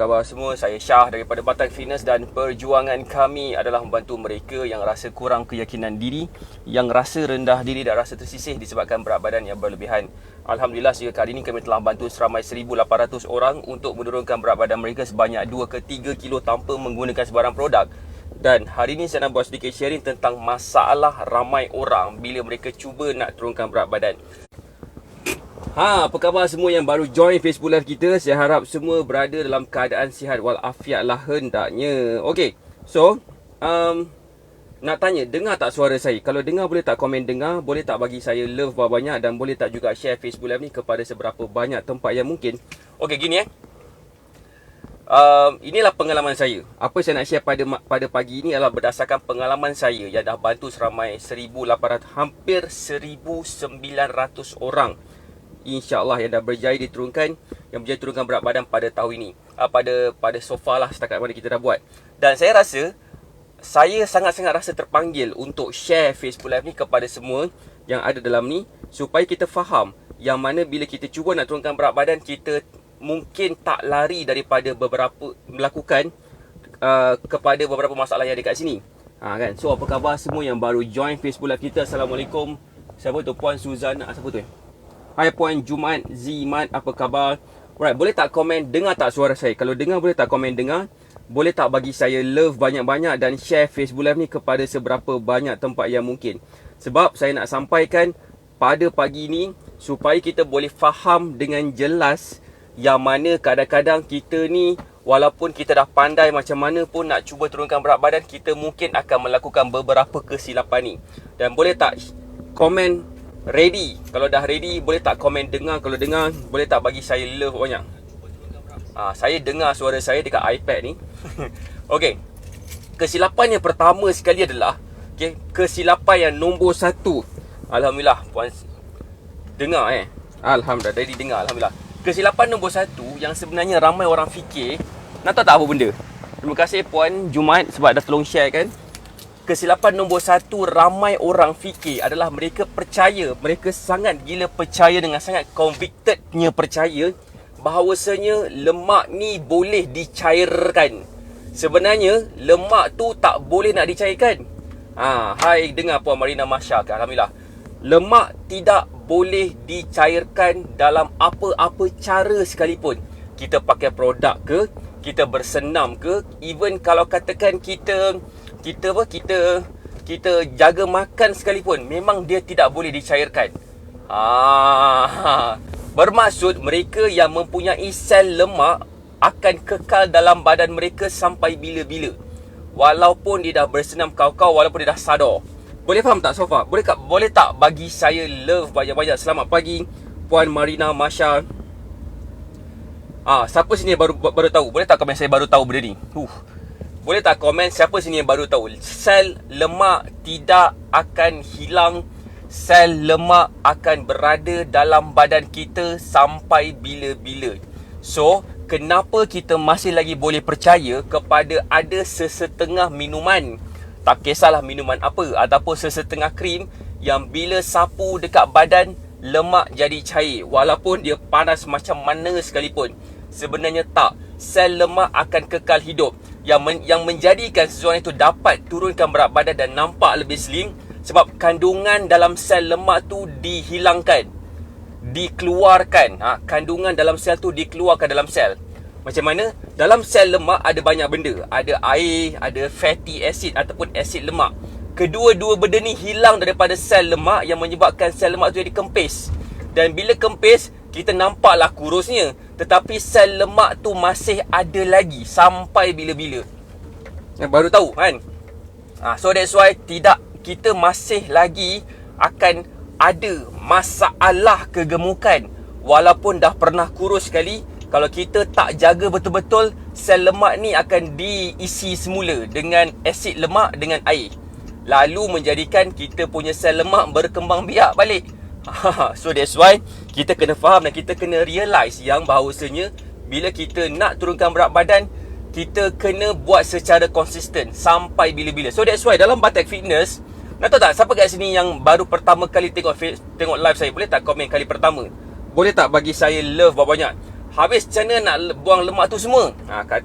khabar semua? Saya Syah daripada Batak Fitness dan perjuangan kami adalah membantu mereka yang rasa kurang keyakinan diri, yang rasa rendah diri dan rasa tersisih disebabkan berat badan yang berlebihan. Alhamdulillah, sehingga kali ini kami telah membantu seramai 1,800 orang untuk menurunkan berat badan mereka sebanyak 2 ke 3 kilo tanpa menggunakan sebarang produk. Dan hari ini saya nak buat sedikit sharing tentang masalah ramai orang bila mereka cuba nak turunkan berat badan. Apa khabar semua yang baru join Facebook Live kita? Saya harap semua berada dalam keadaan sihat walafiat lah hendaknya. Okay, so nak tanya, dengar tak suara saya? Kalau dengar boleh tak komen dengar? Boleh tak bagi saya love banyak dan boleh tak juga share Facebook Live ni kepada seberapa banyak tempat yang mungkin? Okay, gini inilah pengalaman saya. Apa saya nak share pada pagi ini adalah berdasarkan pengalaman saya yang dah bantu seramai 1,800 hampir 1,900 orang, InsyaAllah, yang dah berjaya diturunkan, yang berjaya turunkan berat badan pada tahun ini, pada sofa lah setakat mana kita dah buat. Dan saya rasa saya sangat-sangat rasa terpanggil untuk share Facebook Live ni kepada semua yang ada dalam ni, supaya kita faham yang mana bila kita cuba nak turunkan berat badan, kita mungkin tak lari daripada melakukan kepada beberapa masalah yang ada kat sini. Kan? So apa khabar semua yang baru join Facebook Live kita? Assalamualaikum. Siapa tu? Puan Suzana. Siapa tu? Hai Puan Jumat Zimat, apa khabar? Alright, boleh tak komen dengar tak suara saya? Kalau dengar boleh tak komen dengar? Boleh tak bagi saya love banyak-banyak dan share Facebook Live ni kepada seberapa banyak tempat yang mungkin? Sebab saya nak sampaikan pada pagi ni supaya kita boleh faham dengan jelas yang mana kadang-kadang kita ni walaupun kita dah pandai macam mana pun nak cuba turunkan berat badan, kita mungkin akan melakukan beberapa kesilapan ni. Dan boleh tak komen ready? Kalau dah ready, boleh tak komen dengar? Kalau dengar, boleh tak bagi saya love banyak? Saya dengar suara saya dekat iPad ni. Okay, kesilapan yang pertama sekali adalah kesilapan yang nombor 1. Alhamdulillah Puan dengar Alhamdulillah, ready dengar, Alhamdulillah. Kesilapan nombor 1 yang sebenarnya ramai orang fikir, nak tahu tak apa benda? Terima kasih Puan Jumat sebab dah tolong share kan. Kesilapan nombor 1 ramai orang fikir adalah mereka percaya, mereka sangat gila percaya dengan sangat convictednya percaya bahawasanya lemak ni boleh dicairkan. Sebenarnya lemak tu tak boleh nak dicairkan. Hai dengar Puan Marina Masya, Alhamdulillah. Lemak tidak boleh dicairkan dalam apa-apa cara sekalipun. Kita pakai produk ke, kita bersenam ke, even kalau katakan kita jaga makan sekalipun, memang dia tidak boleh dicairkan. Bermaksud mereka yang mempunyai sel lemak akan kekal dalam badan mereka sampai bila-bila, walaupun dia dah bersenam kau-kau, walaupun dia dah sadar. Boleh faham tak so far? Boleh tak bagi saya love banyak-banyak? Selamat pagi Puan Marina Masya. Siapa sini yang baru tahu? Boleh tak komen saya baru tahu benda ni? Boleh tak komen siapa sini yang baru tahu? Sel lemak tidak akan hilang. Sel lemak akan berada dalam badan kita sampai bila-bila. So, kenapa kita masih lagi boleh percaya kepada ada sesetengah minuman, tak kisahlah minuman apa, ataupun sesetengah krim yang bila sapu dekat badan, lemak jadi cair walaupun dia panas macam mana sekalipun? Sebenarnya tak. Sel lemak akan kekal hidup. Yang menjadikan seseorang itu dapat turunkan berat badan dan nampak lebih slim, sebab kandungan dalam sel lemak tu dihilangkan, dikeluarkan. Kandungan dalam sel tu dikeluarkan dalam sel. Macam mana? Dalam sel lemak ada banyak benda. Ada air, ada fatty acid ataupun asid lemak. Kedua-dua benda ni hilang daripada sel lemak yang menyebabkan sel lemak tu jadi kempis. Dan bila kempis, kita nampaklah kurusnya, tetapi sel lemak tu masih ada lagi sampai bila-bila. Baru tahu kan? So that's why kita masih lagi akan ada masalah kegemukan walaupun dah pernah kurus sekali. Kalau kita tak jaga betul-betul, sel lemak ni akan diisi semula dengan asid lemak dengan air, lalu menjadikan kita punya sel lemak berkembang biak balik. So that's why kita kena faham dan kita kena realise yang bahawasanya bila kita nak turunkan berat badan, kita kena buat secara konsisten sampai bila-bila. So that's why dalam Batak Fitness, nak tahu tak siapa kat sini yang baru pertama kali tengok live saya? Boleh tak komen kali pertama? Boleh tak bagi saya love banyak? habis macam mana nak buang lemak tu semua?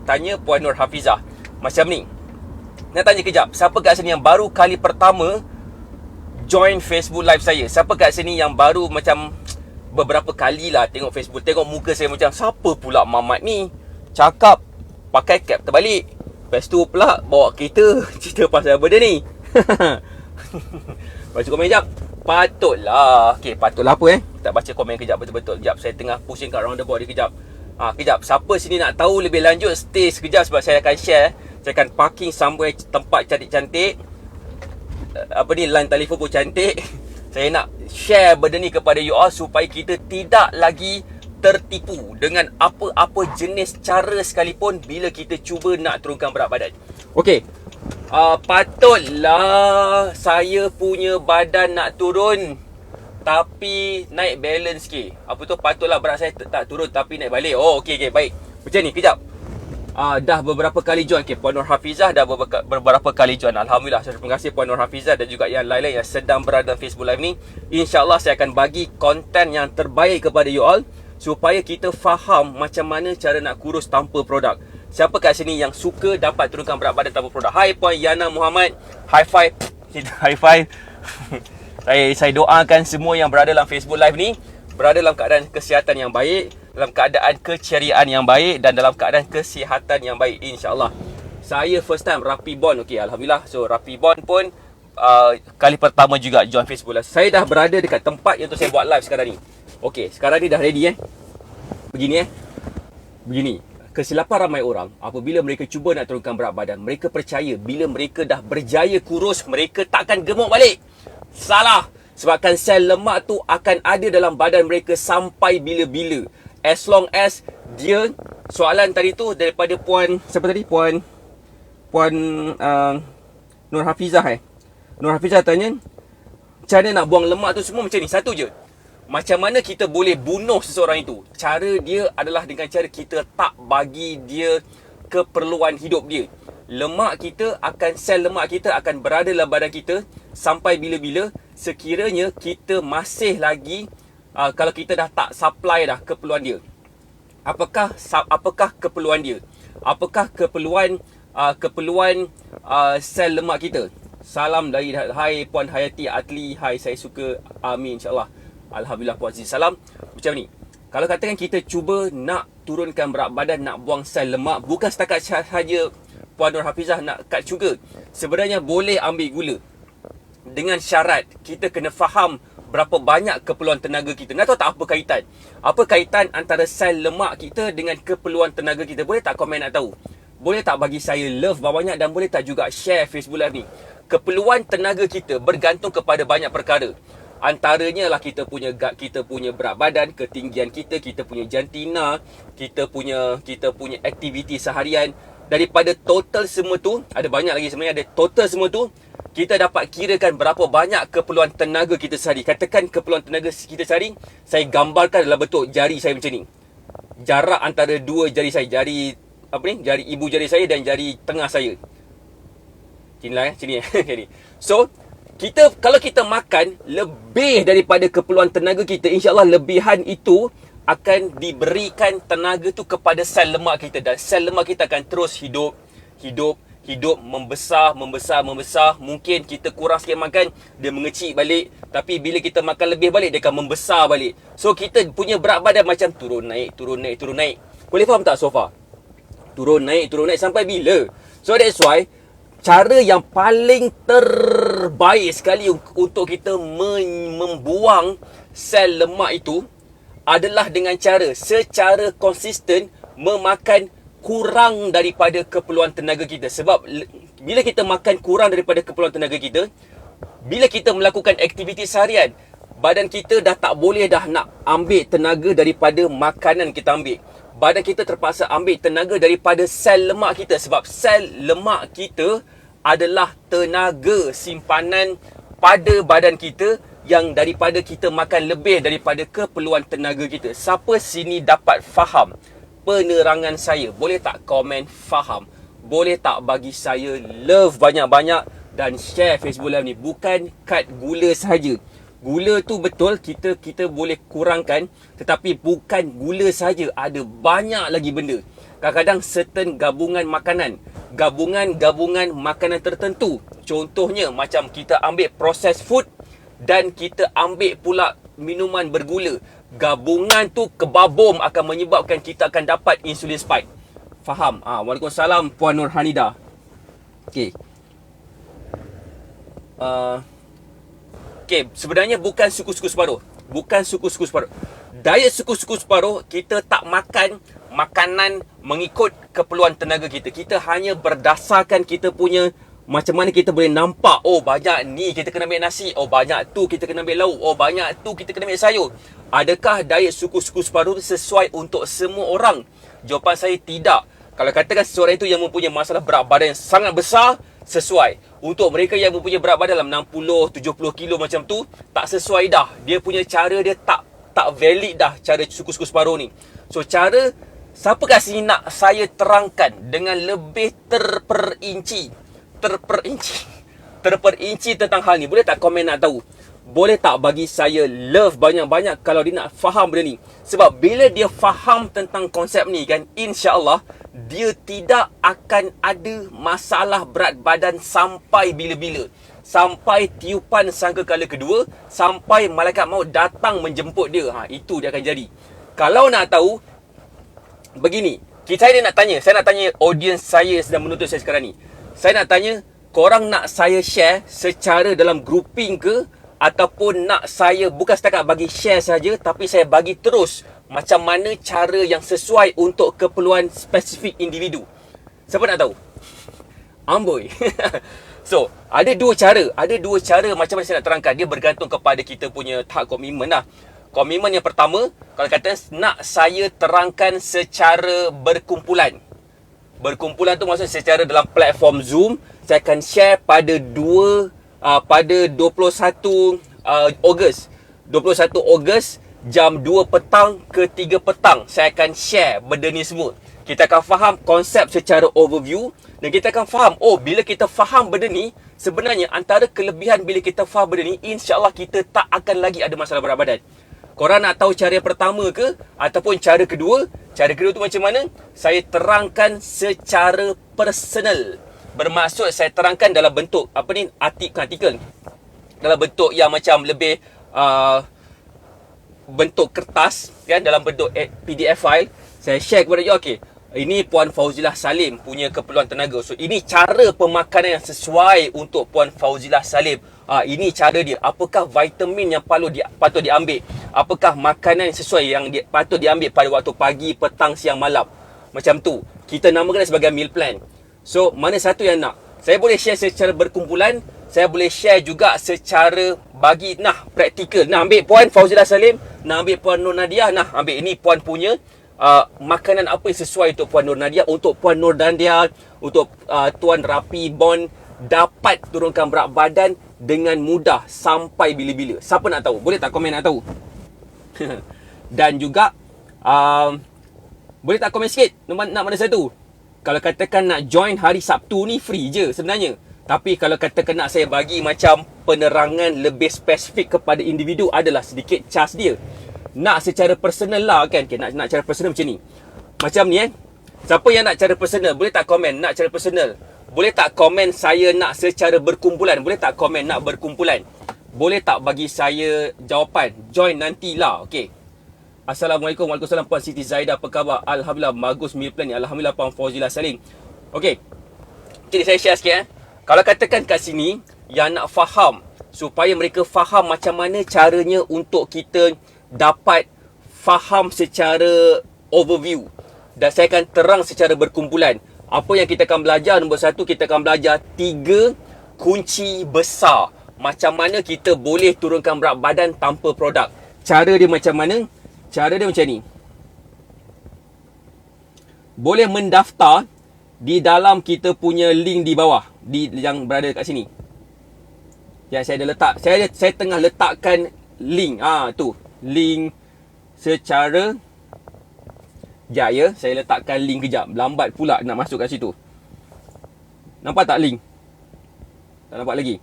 Tanya Puan Nur Hafizah macam ni. Nak tanya kejap, siapa kat sini yang baru kali pertama join Facebook live saya? Siapa kat sini yang baru macam beberapa kali lah tengok Facebook, tengok muka saya macam, siapa pula Mamat ni cakap pakai cap terbalik, lepas tu pula bawa kereta cerita pasal benda ni. Baca komen kejap. Patutlah. Okay, patutlah apa Tak baca komen kejap betul-betul. Kejap, saya tengah pusing kat roundabout ni kejap. Kejap, siapa sini nak tahu lebih lanjut, stay sekejap sebab saya akan share. Saya akan parking somewhere tempat cantik-cantik. Line telefon pun cantik. Saya nak share benda ni kepada you all supaya kita tidak lagi tertipu dengan apa-apa jenis cara sekalipun bila kita cuba nak turunkan berat badan. Okey. Patutlah saya punya badan nak turun tapi naik balance sikit. Apa tu, patutlah berat saya tak turun tapi naik balik. Oh, okey, baik. Macam ni, kejap. Dah beberapa kali join. Okay, Puan Nur Hafizah dah beberapa kali join. Alhamdulillah, terima kasih Puan Nur Hafizah dan juga yang lain-lain yang sedang berada dalam Facebook Live ni. InsyaAllah saya akan bagi konten yang terbaik kepada you all supaya kita faham macam mana cara nak kurus tanpa produk. Siapa kat sini yang suka dapat turunkan berat badan tanpa produk? Hai Puan Yana Muhammad. High five. High five. Saya doakan semua yang berada dalam Facebook Live ni berada dalam keadaan kesihatan yang baik, dalam keadaan keceriaan yang baik dan dalam keadaan kesihatan yang baik, insyaAllah. Saya first time Rapi Bond. Okay, Alhamdulillah. So Rapi Bond pun kali pertama juga join Facebook Live. Saya dah berada dekat tempat yang tu saya buat live sekarang ni. Okay, sekarang ni dah ready Begini Begini. Kesilapan ramai orang apabila mereka cuba nak turunkan berat badan, mereka percaya bila mereka dah berjaya kurus, mereka takkan gemuk balik. Salah. Sebabkan sel lemak tu akan ada dalam badan mereka sampai bila-bila. As long as dia, soalan tadi tu daripada Puan, siapa tadi? Puan Nur Hafizah Nur Hafizah tanya, macam mana nak buang lemak tu semua? Macam ni, satu je. Macam mana kita boleh bunuh seseorang itu? Cara dia adalah dengan cara kita tak bagi dia keperluan hidup dia. Lemak kita akan, sel lemak kita akan berada dalam badan kita sampai bila-bila sekiranya kita masih lagi kalau kita dah tak supply dah keperluan dia. Apakah keperluan dia? Apakah keperluan sel lemak kita? Salam dari hai Puan Hayati Atli. Hai, saya suka. Amin, insyaAllah. Alhamdulillah Puan Aziz. Salam. Macam ni, kalau katakan kita cuba nak turunkan berat badan, nak buang sel lemak, bukan setakat sahaja Puan Nur Hafizah nak cut sugar. Sebenarnya boleh ambil gula. Dengan syarat kita kena faham berapa banyak keperluan tenaga kita. Nak tahu tak apa kaitan? Apa kaitan antara sel lemak kita dengan keperluan tenaga kita? Boleh tak komen nak tahu? Boleh tak bagi saya love banyak dan boleh tak juga share Facebook Live ni? Keperluan tenaga kita bergantung kepada banyak perkara. Antaranya lah kita punya berat badan, ketinggian kita punya jantina, kita punya aktiviti seharian. Daripada total semua tu, ada banyak lagi sebenarnya, ada total semua tu, kita dapat kirakan berapa banyak keperluan tenaga kita sehari. Katakan keperluan tenaga kita sehari, saya gambarkan dalam bentuk jari saya macam ni. Jarak antara dua jari saya, jari ibu jari saya dan jari tengah saya. Sini. So, kalau kita makan lebih daripada keperluan tenaga kita, insyaAllah lebihan itu akan diberikan tenaga tu kepada sel lemak kita. Dan sel lemak kita akan terus hidup, membesar. Mungkin kita kurang sikit makan, dia mengecil balik. Tapi bila kita makan lebih balik, dia akan membesar balik. So, kita punya berat badan macam turun naik. Boleh faham tak so far? Turun naik sampai bila? So, that's why cara yang paling terbaik sekali untuk kita membuang sel lemak itu adalah dengan cara secara konsisten memakan kurang daripada keperluan tenaga kita. Sebab bila kita makan kurang daripada keperluan tenaga kita, bila kita melakukan aktiviti seharian, badan kita dah tak boleh dah nak ambil tenaga daripada makanan kita ambil. Badan kita terpaksa ambil tenaga daripada sel lemak kita. Sebab sel lemak kita adalah tenaga simpanan pada badan kita yang daripada kita makan lebih daripada keperluan tenaga kita. Siapa sini dapat faham penerangan saya? Boleh tak komen faham? Boleh tak bagi saya love banyak-banyak dan share Facebook Live ni? Bukan kad gula sahaja. Gula tu betul kita boleh kurangkan, tetapi bukan gula saja, ada banyak lagi benda. Kadang-kadang certain gabungan makanan tertentu. Contohnya macam kita ambil processed food dan kita ambil pula minuman bergula. Gabungan tu kebabom akan menyebabkan kita akan dapat insulin spike. Faham? Waalaikumsalam Puan Nur Hanida. Okey. Okey, sebenarnya bukan suku-suku separuh. Diet suku-suku separuh, kita tak makan makanan mengikut keperluan tenaga kita. Kita hanya berdasarkan kita punya macam mana kita boleh nampak. Oh, banyak ni kita kena ambil nasi. Oh, banyak tu kita kena ambil lauk. Oh, banyak tu kita kena ambil sayur. Adakah diet suku-suku separuh sesuai untuk semua orang? Jawapan saya tidak. Kalau katakan seseorang itu yang mempunyai masalah berat badan yang sangat besar, sesuai. Untuk mereka yang mempunyai berat badan dalam 60-70 kilo macam tu, tak sesuai dah. Dia punya cara dia tak valid dah, cara suku-suku separuh ni. So, cara siapa kat sini nak saya terangkan dengan lebih terperinci tentang hal ni? Boleh tak komen nak tahu? Boleh tak bagi saya love banyak-banyak kalau dia nak faham benda ni? Sebab bila dia faham tentang konsep ni kan, insya-Allah dia tidak akan ada masalah berat badan sampai bila-bila. Sampai tiupan sangkakala kedua, sampai malaikat maut datang menjemput dia. Itu dia akan jadi. Kalau nak tahu, begini, saya nak tanya audience saya sedang menonton saya sekarang ni. Saya nak tanya, korang nak saya share secara dalam grouping ke, ataupun nak saya bukan setakat bagi share saja, tapi saya bagi terus macam mana cara yang sesuai untuk keperluan spesifik individu? Siapa nak tahu? Amboi. So, ada dua cara macam mana saya nak terangkan. Dia bergantung kepada kita punya tahap komitmen lah. Komitmen yang pertama, kalau kata nak saya terangkan secara berkumpulan. Berkumpulan tu maksudnya secara dalam platform Zoom. Saya akan share pada 21 Ogos. 21 Ogos jam 2 petang ke 3 petang saya akan share benda ni semua. Kita akan faham konsep secara overview dan kita akan faham, oh, bila kita faham benda ni, sebenarnya antara kelebihan bila kita faham benda ni, insya-Allah kita tak akan lagi ada masalah berat badan. Korang nak tahu cara yang pertama ke ataupun cara kedua? Cara kedua tu macam mana? Saya terangkan secara personal. Bermaksud saya terangkan dalam bentuk artikel. Dalam bentuk yang macam lebih bentuk kertas kan, dalam bentuk PDF file. Saya share kepada you, okey, ini Puan Fauzilah Salim punya keperluan tenaga. So ini cara pemakanan yang sesuai untuk Puan Fauzilah Salim. Ini cara dia. Apakah vitamin yang patut diambil? Apakah makanan yang sesuai yang patut diambil pada waktu pagi, petang, siang, malam? Macam tu. Kita namakan sebagai meal plan. So, mana satu yang nak? Saya boleh share secara berkumpulan. Saya boleh share juga secara bagi, praktikal. Ambil Puan Fauzilah Salim. Ambil Puan Nur Nadia. Ambil ini Puan punya makanan apa yang sesuai untuk Puan Nur Nadia. Untuk Puan Nur Nadia, untuk Tuan Rapi Bon dapat turunkan berat badan dengan mudah sampai bila-bila. Siapa nak tahu? Boleh tak komen nak tahu? Dan juga boleh tak komen sikit nak mana satu? Kalau katakan nak join hari Sabtu ni free je sebenarnya. Tapi kalau katakan nak saya bagi macam penerangan lebih spesifik kepada individu, adalah sedikit charge dia. Nak secara personal lah kan. Okay, nak cara personal macam ni. Macam ni Siapa yang nak cara personal? Boleh tak komen nak cara personal? Boleh tak komen saya nak secara berkumpulan? Boleh tak komen nak berkumpulan? Boleh tak bagi saya jawapan? Join nantilah. Okay. Assalamualaikum. Waalaikumsalam Puan Siti Zaidah. Apa khabar? Alhamdulillah bagus meal plan ni. Alhamdulillah Puan Fauzilah Salim. Okey. Jadi saya share sikit Kalau katakan kat sini yang nak faham, supaya mereka faham macam mana caranya untuk kita dapat faham secara overview. Dan saya akan terang secara berkumpulan. Apa yang kita akan belajar? Nombor satu, kita akan belajar 3 kunci besar. Macam mana kita boleh turunkan berat badan tanpa produk. Cara dia macam mana? Cara dia macam ni. Boleh mendaftar di dalam kita punya link di bawah, yang berada kat sini. Ya, saya dah letak. Saya tengah letakkan link. Tu. Link secara saya letakkan link kejap. Lambat pula nak masuk kat situ. Nampak tak link? Tak nampak lagi.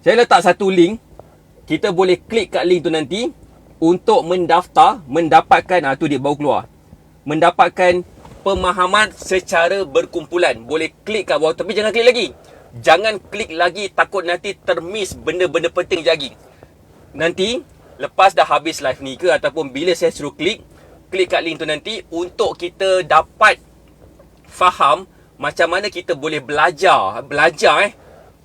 Saya letak satu link kita boleh klik kat link tu nanti untuk mendaftar, mendapatkan, tu dia baru keluar, mendapatkan pemahaman secara berkumpulan. Boleh klik kat bawah, tapi jangan klik lagi. Jangan klik lagi, takut nanti termiss benda-benda penting lagi. Nanti lepas dah habis live ni ke, ataupun bila saya suruh klik kat link tu nanti, untuk kita dapat faham macam mana kita boleh belajar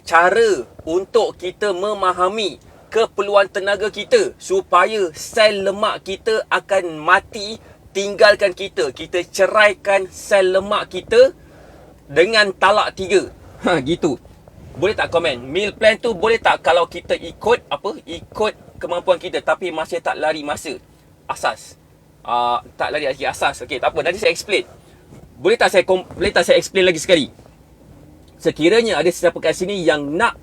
cara untuk kita memahami keperluan tenaga kita supaya sel lemak kita akan mati, tinggalkan kita. Kita ceraikan sel lemak kita dengan talak 3. Gitu. Boleh tak komen? Meal plan tu boleh tak kalau kita ikut kemampuan kita, tapi masih tak lari masa asas. Tak lari lagi asas. Okey, tak apa, nanti saya explain. Boleh tak saya explain lagi sekali? Sekiranya ada sesiapa kat sini yang nak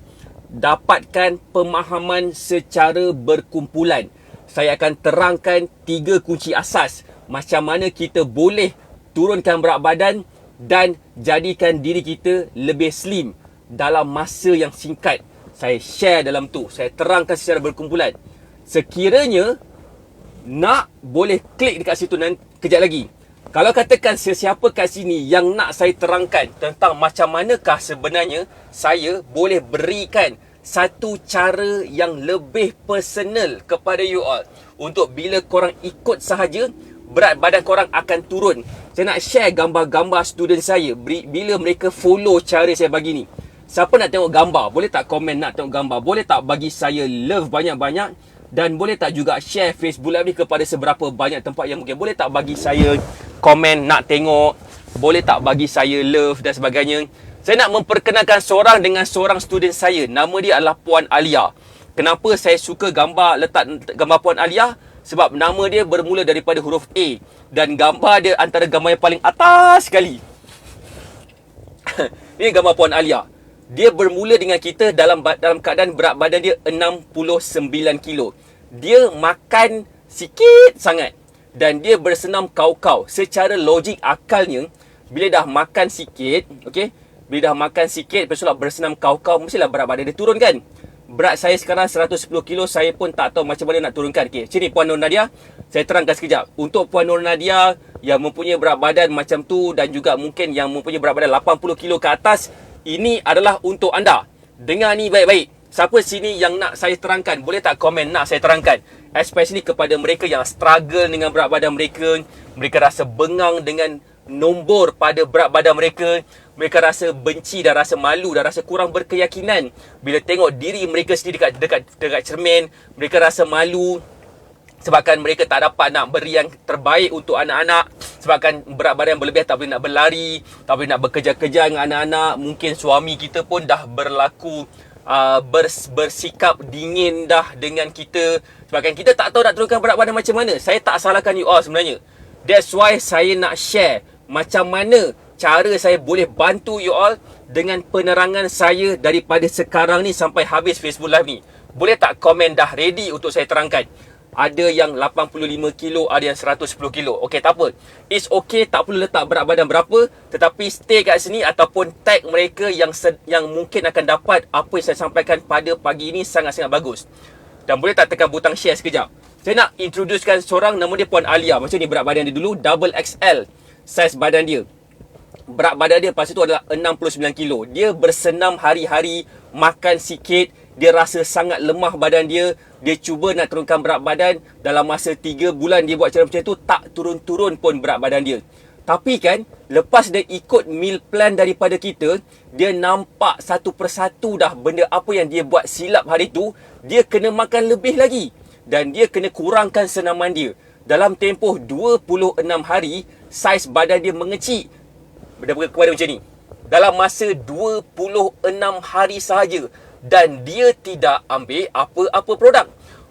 dapatkan pemahaman secara berkumpulan, saya akan terangkan 3 kunci asas macam mana kita boleh turunkan berat badan dan jadikan diri kita lebih slim dalam masa yang singkat. Saya share dalam tu, saya terangkan secara berkumpulan. Sekiranya nak, boleh klik dekat situ nanti kejap lagi. Kalau katakan sesiapa kat sini yang nak saya terangkan tentang macam manakah sebenarnya saya boleh berikan satu cara yang lebih personal kepada you all, untuk bila korang ikut sahaja, berat badan korang akan turun. Saya nak share gambar-gambar student saya bila mereka follow cara saya bagi ni. Siapa nak tengok gambar? Boleh tak komen nak tengok gambar? Boleh tak bagi saya love banyak-banyak? Dan boleh tak juga share Facebook Live ni kepada seberapa banyak tempat yang mungkin? Boleh tak bagi saya komen nak tengok? Boleh tak bagi saya love dan sebagainya? Saya nak memperkenalkan seorang dengan seorang student saya. Nama dia adalah Puan Alia. Kenapa saya suka letak gambar Puan Alia? Sebab nama dia bermula daripada huruf A. Dan gambar dia antara gambar yang paling atas sekali. Ini gambar Puan Alia. Dia bermula dengan kita dalam keadaan berat badan dia 69 kilo. Dia makan sikit sangat dan dia bersenam kau-kau. Secara logik akalnya, bila dah makan sikit, okey, bila dah makan sikit, lepas tu lah bersenam kau-kau, mestilah berat badan dia turun kan. Berat saya sekarang 110 kilo, saya pun tak tahu macam mana nak turunkan. Okey, sini Puan Nur Nadia, saya terangkan sekejap. Untuk Puan Nur Nadia yang mempunyai berat badan macam tu dan juga mungkin yang mempunyai berat badan 80 kilo ke atas, ini adalah untuk anda. Dengar ni baik-baik. Siapa sini yang nak saya terangkan? Boleh tak komen nak saya terangkan? Especially kepada mereka yang struggle dengan berat badan mereka. Mereka rasa bengang dengan nombor pada berat badan mereka. Mereka rasa benci dan rasa malu dan rasa kurang berkeyakinan bila tengok diri mereka sendiri dekat cermin. Mereka rasa malu sebabkan mereka tak dapat nak beri yang terbaik untuk anak-anak. Sebabkan berat badan berlebih, tak boleh nak berlari, tak boleh nak bekerja-kerja dengan anak-anak. Mungkin suami kita pun dah berlaku bersikap dingin dah dengan kita. Sebabkan kita tak tahu nak turunkan berat badan macam mana. Saya tak salahkan you all sebenarnya. That's why saya nak share macam mana cara saya boleh bantu you all dengan penerangan saya daripada sekarang ni sampai habis Facebook Live ni. Boleh tak komen dah ready untuk saya terangkan? Ada yang 85 kilo, ada yang 110 kilo. Okey, tak apa. It's okay, tak perlu letak berat badan berapa, tetapi stay kat sini ataupun tag mereka yang mungkin akan dapat apa yang saya sampaikan pada pagi ini sangat-sangat bagus. Dan boleh tak tekan butang share sekejap? Saya nak introducekan seorang, nama dia Puan Alia. Macam ni berat badan dia dulu, double XL saiz badan dia. Berat badan dia lepas itu adalah 69 kilo. Dia bersenam hari-hari, makan sikit, dia rasa sangat lemah badan dia. Dia cuba nak turunkan berat badan. Dalam masa 3 bulan dia buat cara macam tu, tak turun-turun pun berat badan dia. Tapi kan, lepas dia ikut meal plan daripada kita, dia nampak satu persatu dah benda apa yang dia buat silap hari tu. Dia kena makan lebih lagi. Dan dia kena kurangkan senaman dia. Dalam tempoh 26 hari, saiz badan dia mengecil kepada macam ni. Dalam masa 26 hari sahaja. Dan dia tidak ambil apa-apa produk.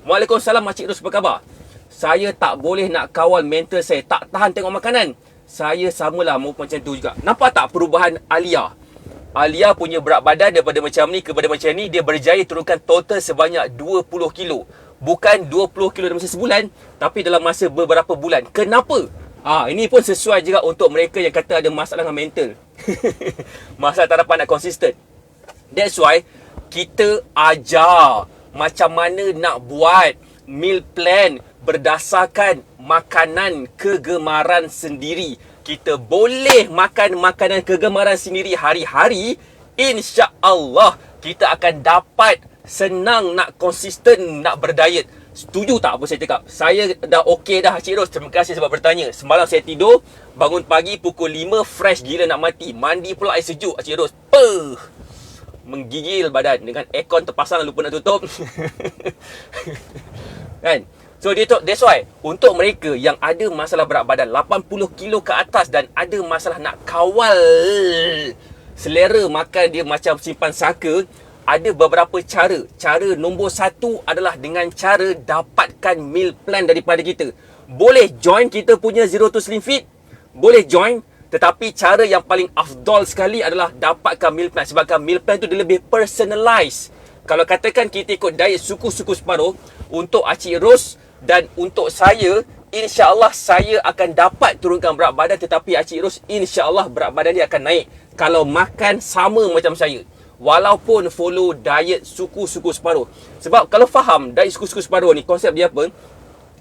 Waalaikumsalam Makcik Ros, apa khabar? Saya tak boleh nak kawal mental saya. Tak tahan tengok makanan. Saya samalah macam tu juga. Nampak tak perubahan Alia? Alia punya berat badan daripada macam ni kepada macam ni, dia berjaya turunkan total sebanyak 20 kilo. Bukan 20 kilo dalam masa sebulan, tapi dalam masa beberapa bulan. Kenapa? Ini pun sesuai juga untuk mereka yang kata ada masalah dengan mental. Masalah tak dapat nak konsisten. That's why kita ajar macam mana nak buat meal plan berdasarkan makanan kegemaran sendiri. Kita boleh makan makanan kegemaran sendiri hari-hari. InsyaAllah kita akan dapat senang nak konsisten nak berdiet. Setuju tak apa saya cakap? Saya dah okey dah Cik Ros. Terima kasih sebab bertanya. Semalam saya tidur, bangun pagi pukul 5, fresh gila nak mati. Mandi pula air sejuk Cik Ros. Menggigil badan dengan aircon terpasang lupa nak tutup. Kan? So that's why untuk mereka yang ada masalah berat badan 80 kilo ke atas dan ada masalah nak kawal selera makan dia macam simpan saka, ada beberapa cara. Cara nombor 1 adalah dengan cara dapatkan meal plan daripada kita. Boleh join kita punya Zero to Slim Fit, boleh join, tetapi cara yang paling afdal sekali adalah dapatkan meal plan. Sebabkan meal plan tu dia lebih personalized. Kalau katakan kita ikut diet suku-suku separuh, untuk Acik Ros dan untuk saya, insya-Allah saya akan dapat turunkan berat badan, tetapi Acik Ros insya-Allah berat badan dia akan naik kalau makan sama macam saya, walaupun follow diet suku-suku separuh. Sebab kalau faham diet suku-suku separuh ni, konsep dia apa?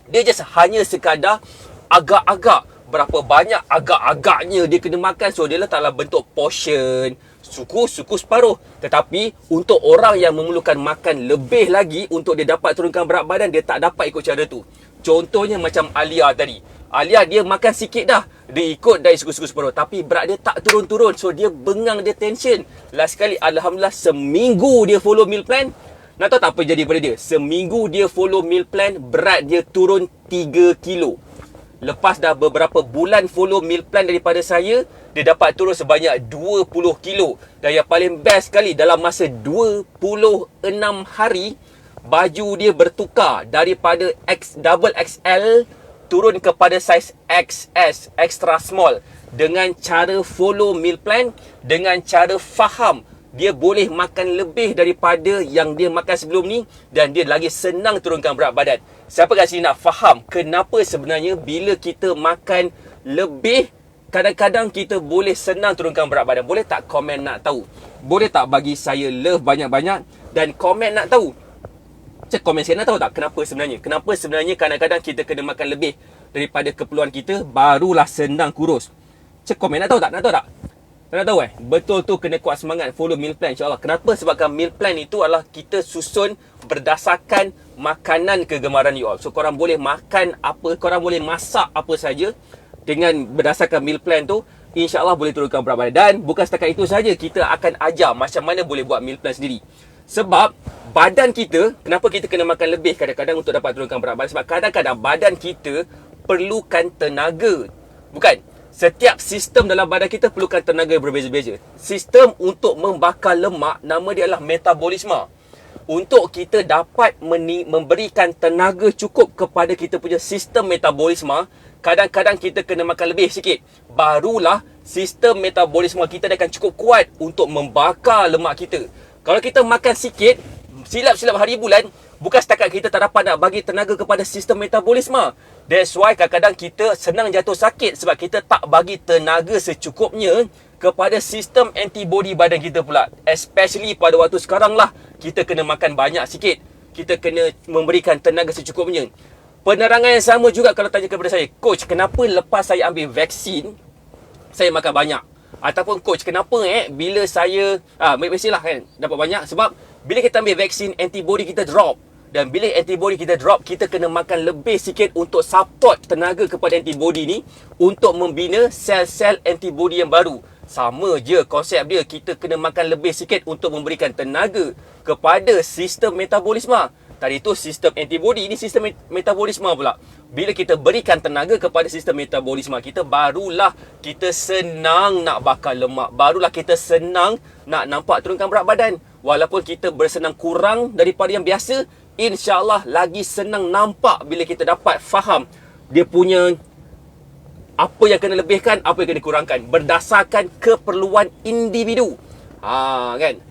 Dia just hanya sekadar agak-agak, berapa banyak agak-agaknya dia kena makan. So dia letaklah bentuk portion suku-suku separuh. Tetapi untuk orang yang memerlukan makan lebih lagi untuk dia dapat turunkan berat badan, dia tak dapat ikut cara tu. Contohnya macam Alia tadi. Alia dia makan sikit dah, dia ikut dari suku-suku separuh, tapi berat dia tak turun-turun. So dia bengang, dia tension. Last sekali Alhamdulillah seminggu dia follow meal plan. Nak tahu tak apa jadi pada dia? Seminggu dia follow meal plan, berat dia turun 3 kilo. Lepas dah beberapa bulan follow meal plan daripada saya, dia dapat turun sebanyak 20 kilo. Dan yang paling best sekali, dalam masa 26 hari, baju dia bertukar daripada double XL turun kepada saiz XS, extra small. Dengan cara follow meal plan, dengan cara faham dia boleh makan lebih daripada yang dia makan sebelum ni, dan dia lagi senang turunkan berat badan. Siapa kat sini nak faham kenapa sebenarnya bila kita makan lebih, kadang-kadang kita boleh senang turunkan berat badan? Boleh tak komen nak tahu? Boleh tak bagi saya love banyak-banyak dan komen nak tahu? Cek komen saya nak tahu tak kenapa sebenarnya? Kenapa sebenarnya kadang-kadang kita kena makan lebih daripada keperluan kita, barulah senang kurus? Cek komen nak tahu tak? Nak tahu tak? Tak nak tahu Betul tu, kena kuat semangat follow meal plan insyaAllah. Kenapa? Sebabkan meal plan itu adalah kita susun berdasarkan makanan kegemaran you all. So korang boleh makan apa, korang boleh masak apa saja dengan berdasarkan meal plan tu, insyaAllah boleh turunkan berat badan. Dan bukan setakat itu saja, kita akan ajar macam mana boleh buat meal plan sendiri. Sebab badan kita, kenapa kita kena makan lebih kadang-kadang untuk dapat turunkan berat badan? Sebab kadang-kadang badan kita perlukan tenaga. Bukan, setiap sistem dalam badan kita perlukan tenaga berbeza-beza. Sistem untuk membakar lemak, nama dia adalah metabolisme. Untuk kita dapat memberikan tenaga cukup kepada kita punya sistem metabolisme, kadang-kadang kita kena makan lebih sikit. Barulah sistem metabolisme kita akan cukup kuat untuk membakar lemak kita. Kalau kita makan sikit, silap-silap hari bulan, bukan setakat kita tak dapat nak bagi tenaga kepada sistem metabolisme. That's why kadang-kadang kita senang jatuh sakit, sebab kita tak bagi tenaga secukupnya kepada sistem antibody badan kita pula. Especially pada waktu sekarang lah, kita kena makan banyak sikit. Kita kena memberikan tenaga secukupnya. Penerangan yang sama juga kalau tanya kepada saya, Coach, kenapa lepas saya ambil vaksin, saya makan banyak? Ataupun Coach, kenapa bila saya mestilah kan dapat banyak? Sebab bila kita ambil vaksin, antibody kita drop. Dan bila antibody kita drop, kita kena makan lebih sikit untuk support tenaga kepada antibody ni, untuk membina sel-sel antibody yang baru. Sama je konsep dia, kita kena makan lebih sikit untuk memberikan tenaga kepada sistem metabolisme. Tadi tu sistem antibody, ini sistem metabolisme pula. Bila kita berikan tenaga kepada sistem metabolisme kita, barulah kita senang nak bakar lemak. Barulah kita senang nak nampak turunkan berat badan. Walaupun kita bersenang kurang daripada yang biasa, insyaAllah lagi senang nampak bila kita dapat faham dia punya apa yang kena lebihkan, apa yang kena kurangkan, berdasarkan keperluan individu. Kan?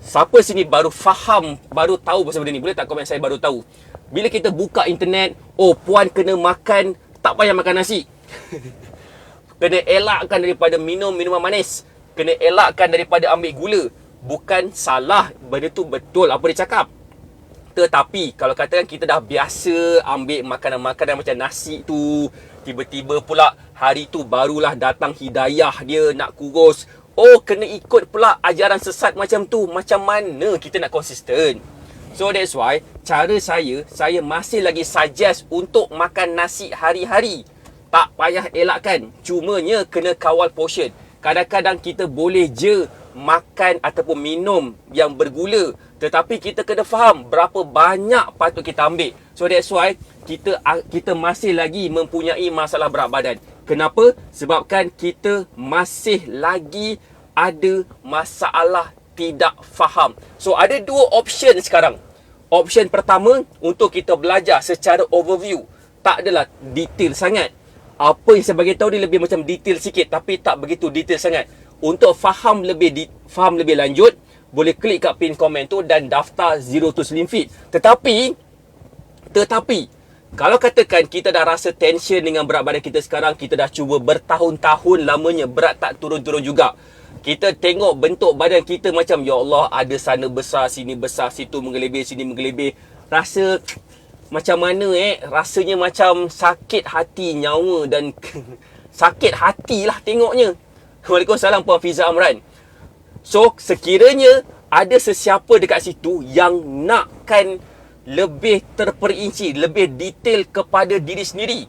Siapa sini baru faham, baru tahu pasal benda ni? Boleh tak komen saya baru tahu? Bila kita buka internet, oh puan kena makan, tak payah makan nasi. Kena elakkan daripada minum minuman manis. Kena elakkan daripada ambil gula. Bukan salah, benda tu betul apa dia cakap. Tetapi kalau katakan kita dah biasa ambil makanan-makanan macam nasi tu, tiba-tiba pula hari tu barulah datang hidayah dia nak kurus, oh kena ikut pula ajaran sesat macam tu, macam mana kita nak konsisten? So that's why cara saya masih lagi suggest untuk makan nasi hari-hari. Tak payah elakkan, cumanya kena kawal portion. Kadang-kadang kita boleh je makan ataupun minum yang bergula, tetapi kita kena faham berapa banyak patut kita ambil. So that's why kita masih lagi mempunyai masalah berat badan. Kenapa? Sebabkan kita masih lagi ada masalah tidak faham. So ada dua option sekarang. Option pertama, untuk kita belajar secara overview, tak adalah detail sangat. Apa yang saya bagi tahu dia lebih macam detail sikit, tapi tak begitu detail sangat. Untuk faham lebih lanjut, boleh klik kat pin komen tu dan daftar Zero to Slim Fit. Tetapi kalau katakan kita dah rasa tension dengan berat badan kita sekarang, kita dah cuba bertahun-tahun lamanya, berat tak turun-turun juga. Kita tengok bentuk badan kita macam, ya Allah, ada sana besar, sini besar, situ menggelebih, sini menggelebih. Rasa macam mana rasanya macam sakit hati nyawa dan sakit hatilah tengoknya. Waalaikumsalam Puan Fiza Amran. So sekiranya ada sesiapa dekat situ yang nakkan lebih terperinci, lebih detail kepada diri sendiri,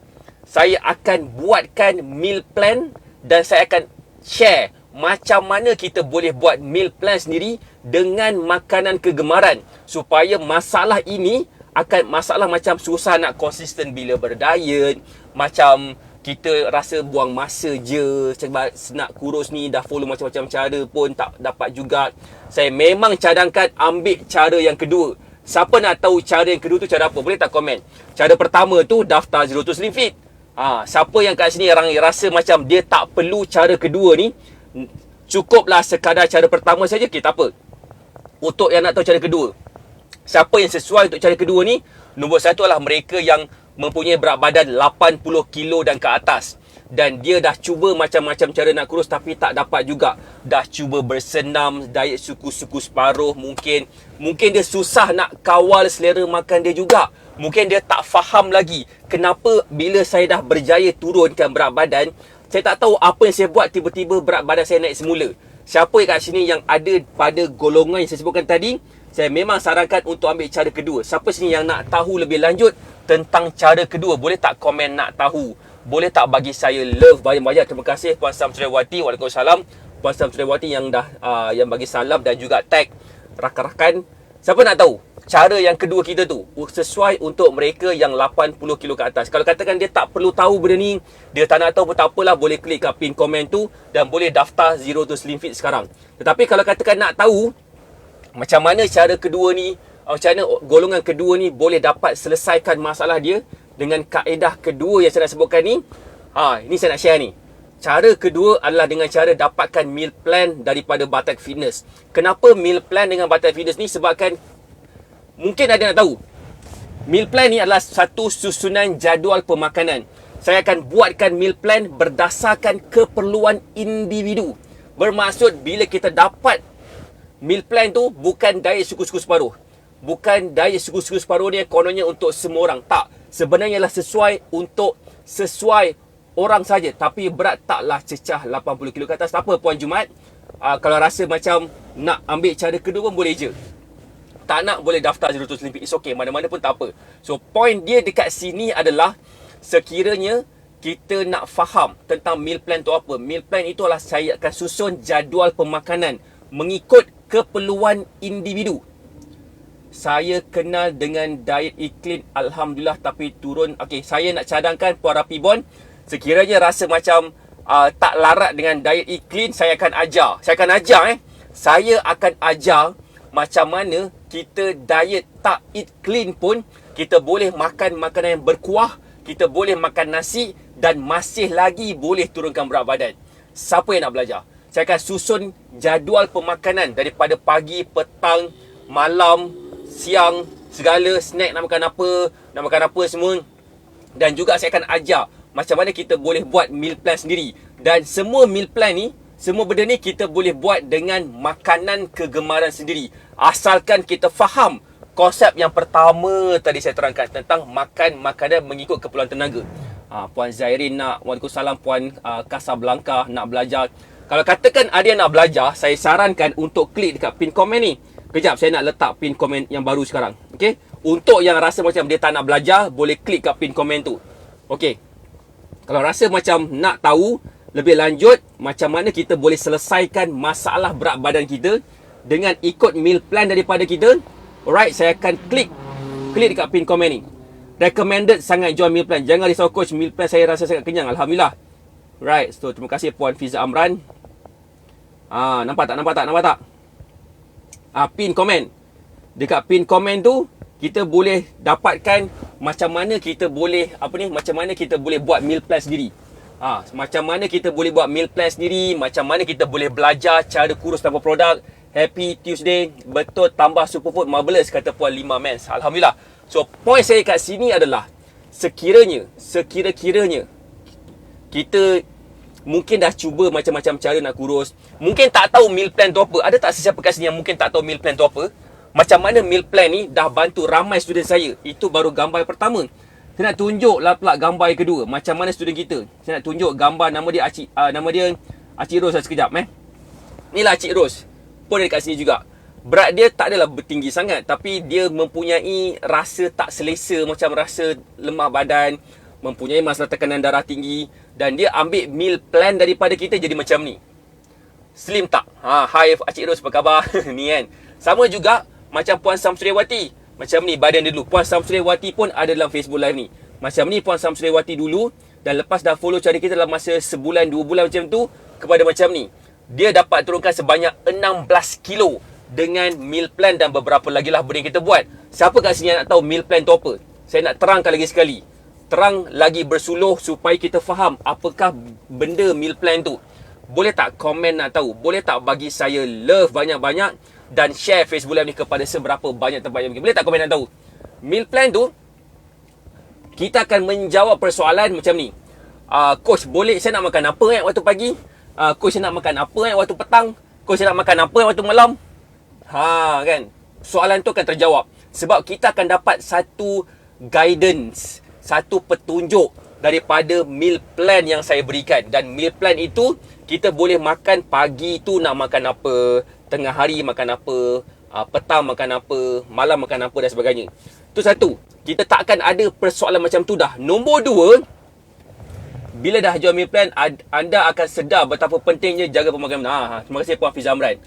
saya akan buatkan meal plan dan saya akan share macam mana kita boleh buat meal plan sendiri dengan makanan kegemaran, supaya masalah ini masalah macam susah nak konsisten bila berdiet, macam kita rasa buang masa je, sebab nak kurus ni dah follow macam-macam cara pun tak dapat juga. Saya memang cadangkan ambil cara yang kedua. Siapa nak tahu cara yang kedua tu cara apa? Boleh tak komen? Cara pertama tu daftar Zero to Slim Fit. Siapa yang kat sini orang rasa macam dia tak perlu cara kedua ni, cukuplah sekadar cara pertama saja, okay, tak apa. Untuk yang nak tahu cara kedua, siapa yang sesuai untuk cara kedua ni, nombor satu adalah mereka yang mempunyai berat badan 80 kilo dan ke atas, dan dia dah cuba macam-macam cara nak kurus tapi tak dapat juga. Dah cuba bersenam, diet suku-suku separuh, mungkin dia susah nak kawal selera makan dia juga. Mungkin dia tak faham lagi kenapa bila saya dah berjaya turunkan berat badan, saya tak tahu apa yang saya buat, tiba-tiba berat badan saya naik semula. Siapa kat sini yang ada pada golongan yang saya sebutkan tadi, saya memang sarankan untuk ambil cara kedua. Siapa sini yang nak tahu lebih lanjut tentang cara kedua, boleh tak komen nak tahu? Boleh tak bagi saya love banyak-banyak? Terima kasih Puan Samsuriawati. Waalaikumsalam Puan Samsuriawati yang dah yang bagi salam dan juga tag rakan-rakan. Siapa nak tahu cara yang kedua kita tu sesuai untuk mereka yang 80 kilo ke atas? Kalau katakan dia tak perlu tahu benda ni, dia tak nak tahu pun tak apalah, boleh klik kat pin komen tu dan boleh daftar Zero to Slim Fit sekarang. Tetapi kalau katakan nak tahu macam mana cara kedua ni, macam mana golongan kedua ni boleh dapat selesaikan masalah dia dengan kaedah kedua yang saya nak sebutkan ni, ini saya nak share ni. Cara kedua adalah dengan cara dapatkan meal plan daripada Batak Fitness. Kenapa meal plan dengan Batak Fitness ni? Sebabkan mungkin ada nak tahu, meal plan ni adalah satu susunan jadual pemakanan. Saya akan buatkan meal plan berdasarkan keperluan individu. Bermaksud bila kita dapat meal plan tu, bukan diet suku-suku separuh. Bukan diet suku-suku separuh ni kononnya untuk semua orang. Tak. Sebenarnya lah sesuai orang saja. Tapi berat taklah cecah 80 kilo ke atas. Tak apa Puan Jumat. Kalau rasa macam nak ambil cara kedua pun boleh je. Tak nak boleh daftar Zero to Slim Fit. It's okay. Mana-mana pun tak apa. So point dia dekat sini adalah sekiranya kita nak faham tentang meal plan tu apa. Meal plan itu adalah saya akan susun jadual pemakanan mengikut keperluan individu. Saya kenal dengan diet iklim, Alhamdulillah, tapi turun. Okey, saya nak cadangkan Puan Rapibon, sekiranya rasa macam tak larat dengan diet iklim, saya akan ajar. Saya akan ajar macam mana kita diet tak eat clean pun, kita boleh makan makanan yang berkuah, kita boleh makan nasi dan masih lagi boleh turunkan berat badan. Siapa yang nak belajar? Saya akan susun jadual pemakanan daripada pagi, petang, malam, siang, segala snack nak makan apa semua. Dan juga saya akan ajar macam mana kita boleh buat meal plan sendiri. Dan semua meal plan ni, semua benda ni kita boleh buat dengan makanan kegemaran sendiri. Asalkan kita faham konsep yang pertama tadi saya terangkan tentang makan makanan mengikut keperluan tenaga. Puan Zairin nak, Waalaikumsalam Puan Casablanca nak belajar. Kalau katakan ada yang nak belajar, saya sarankan untuk klik dekat pin komen ni. Kejap, saya nak letak pin komen yang baru sekarang. Okey? Untuk yang rasa macam dia tak nak belajar, boleh klik kat pin komen tu. Okey. Kalau rasa macam nak tahu lebih lanjut macam mana kita boleh selesaikan masalah berat badan kita dengan ikut meal plan daripada kita, alright, saya akan klik dekat pin komen ni. Recommended sangat join meal plan. Jangan risau coach, meal plan saya rasa sangat kenyang, alhamdulillah. Right, so terima kasih Puan Fiza Amran. Nampak tak? Pin komen. Dekat pin komen tu kita boleh dapatkan macam mana kita boleh macam mana kita boleh buat meal plan sendiri. Macam mana kita boleh buat meal plan sendiri, macam mana kita boleh belajar cara kurus tanpa produk. Happy Tuesday. Betul, tambah superfood marvelous, kata Puan Lima Mens. Alhamdulillah. So point saya kat sini adalah sekira-kiranya kita mungkin dah cuba macam-macam cara nak kurus, mungkin tak tahu meal plan tu apa. Ada tak sesiapa kat sini yang mungkin tak tahu meal plan tu apa? Macam mana meal plan ni dah bantu ramai student saya. Itu baru gambar yang pertama. Saya nak tunjuk lah pula gambar yang kedua. Macam mana student kita. Saya nak tunjuk gambar, nama dia Acik Ros sekejap. Inilah Acik Ros. Pun dia dekat sini juga. Berat dia tak adalah bertinggi sangat, tapi dia mempunyai rasa tak selesa, macam rasa lemah badan, mempunyai masalah tekanan darah tinggi, dan dia ambil meal plan daripada kita jadi macam ni. Slim tak? Hi Acik Ros, apa khabar? Ni kan. Sama juga macam Puan Samsuriawati. Macam ni badan dia dulu. Puan Samsuriawati pun ada dalam Facebook Live ni. Macam ni Puan Samsuriawati dulu, dan lepas dah follow cara kita dalam masa sebulan, 2 bulan macam tu, kepada macam ni. Dia dapat turunkan sebanyak 16 kilo dengan meal plan dan beberapa lagi lah benda yang kita buat. Siapa kat sini yang nak tahu meal plan tu apa? Saya nak terangkan lagi sekali. Terang lagi bersuluh supaya kita faham apakah benda meal plan tu. Boleh tak komen nak tahu? Boleh tak bagi saya love banyak-banyak dan share Facebook Live ni kepada seberapa banyak tempat yang mungkin. Boleh tak komen nak tahu? Meal plan tu, kita akan menjawab persoalan macam ni. Coach, boleh saya nak makan apa waktu pagi? Coach, saya nak makan apa waktu petang? Coach, saya nak makan apa waktu malam? Kan? Soalan tu akan terjawab. Sebab kita akan dapat satu guidance, satu petunjuk daripada meal plan yang saya berikan. Dan meal plan itu, kita boleh makan pagi tu nak makan apa, tengah hari makan apa, petang makan apa, malam makan apa dan sebagainya. Itu satu. Kita tak akan ada persoalan macam tu dah. Nombor dua, bila dah join meal plan, anda akan sedar betapa pentingnya jaga pemakanan. Terima kasih Puan Fiza Amran.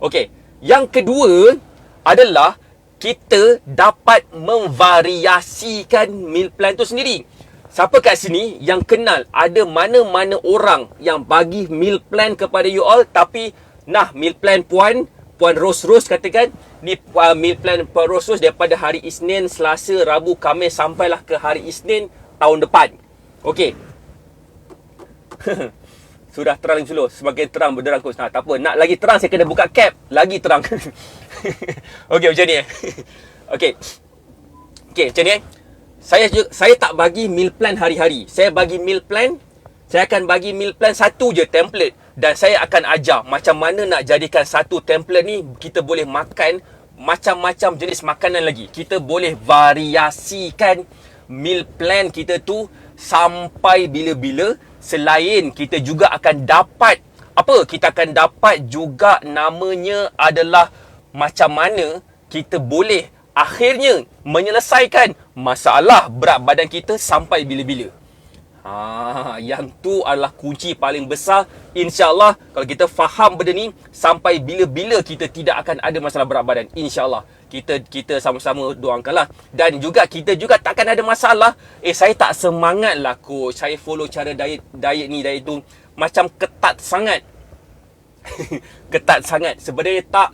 Okey. Yang kedua adalah kita dapat memvariasikan meal plan tu sendiri. Siapa kat sini yang kenal ada mana-mana orang yang bagi meal plan kepada you all, tapi meal plan Puan Ros katakan ni meal plan Puan Ros daripada hari Isnin, Selasa, Rabu, Khamis sampailah ke hari Isnin tahun depan. Okey. Sudah terang lagi slow. Semakin terang berderang coach. Tak apa. Nak lagi terang saya kena buka cap. Lagi terang. Okey, macam ni Okey, macam ni Saya tak bagi meal plan hari-hari. Saya bagi meal plan, saya akan bagi meal plan satu je template. Dan saya akan ajar macam mana nak jadikan satu template ni kita boleh makan macam-macam jenis makanan lagi. Kita boleh variasikan meal plan kita tu sampai bila-bila. Selain kita juga akan dapat apa? Kita akan dapat juga namanya adalah macam mana kita boleh akhirnya menyelesaikan masalah berat badan kita sampai bila-bila. Yang tu adalah kunci paling besar. InsyaAllah kalau kita faham benda ni, sampai bila-bila kita tidak akan ada masalah berat badan. InsyaAllah. Kita sama-sama doakanlah. Dan juga kita juga takkan ada masalah. Saya tak semangat lah coach, saya follow cara diet ni, diet tu macam ketat sangat. Ketat sangat. Sebenarnya tak.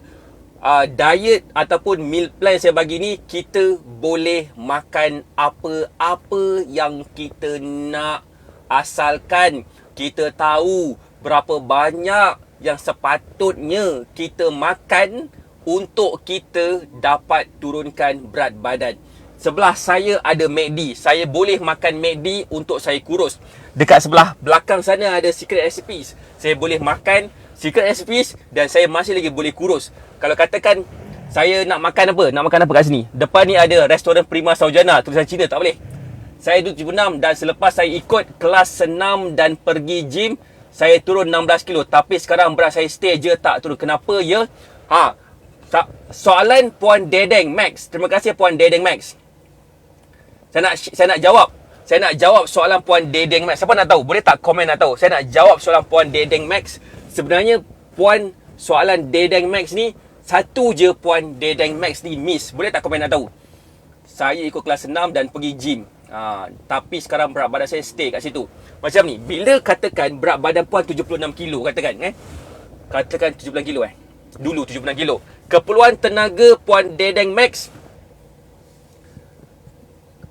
Diet ataupun meal plan saya bagi ni, kita boleh makan apa-apa yang kita nak, asalkan kita tahu berapa banyak yang sepatutnya kita makan untuk kita dapat turunkan berat badan. Sebelah saya ada MACD. Saya boleh makan MACD untuk saya kurus. Dekat sebelah belakang sana ada Secret Recipes. Saya boleh makan Secret Recipes dan saya masih lagi boleh kurus. Kalau katakan Saya nak makan apa? Nak makan apa kat sini? Depan ni ada restoran Prima Saujana, tulisan Cina, tak boleh. Saya duduk 76 dan selepas saya ikut kelas senam dan pergi gym, saya turun 16 kilo. Tapi sekarang berat saya stay je, tak turun. Kenapa ya? Soalan Puan Dedeng Max. Terima kasih Puan Dedeng Max. Saya nak jawab. Saya nak jawab soalan Puan Dedeng Max. Siapa nak tahu? Boleh tak komen nak tahu? Saya nak jawab soalan Puan Dedeng Max. Sebenarnya Puan soalan Dedeng Max ni satu je Puan Dedeng Max ni miss. Boleh tak komen nak tahu? Saya ikut kelas 6 dan pergi gym. Tapi sekarang berat badan saya stay kat situ. Macam ni, bila katakan berat badan Puan 76 kilo katakan katakan 76 kilo dulu 76 kilo. Keperluan tenaga Puan Dedeng Max,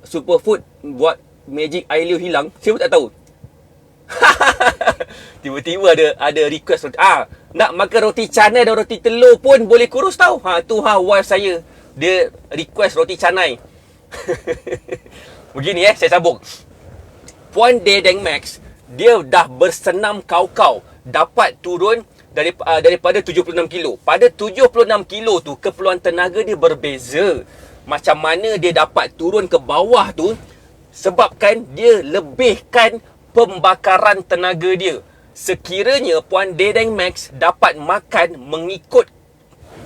superfood buat magic air liu hilang. Saya pun tak tahu. Tiba-tiba ada request nak makan roti canai dan roti telur pun boleh kurus tau. Tu wife saya, dia request roti canai. Begini saya sambung. Puan Dedeng Max, dia dah bersenam kau-kau, dapat turun daripada 76 kilo. Pada 76 kilo tu, keperluan tenaga dia berbeza. Macam mana dia dapat turun ke bawah tu, sebabkan dia lebihkan pembakaran tenaga dia. Sekiranya Puan Dedeng Max dapat makan mengikut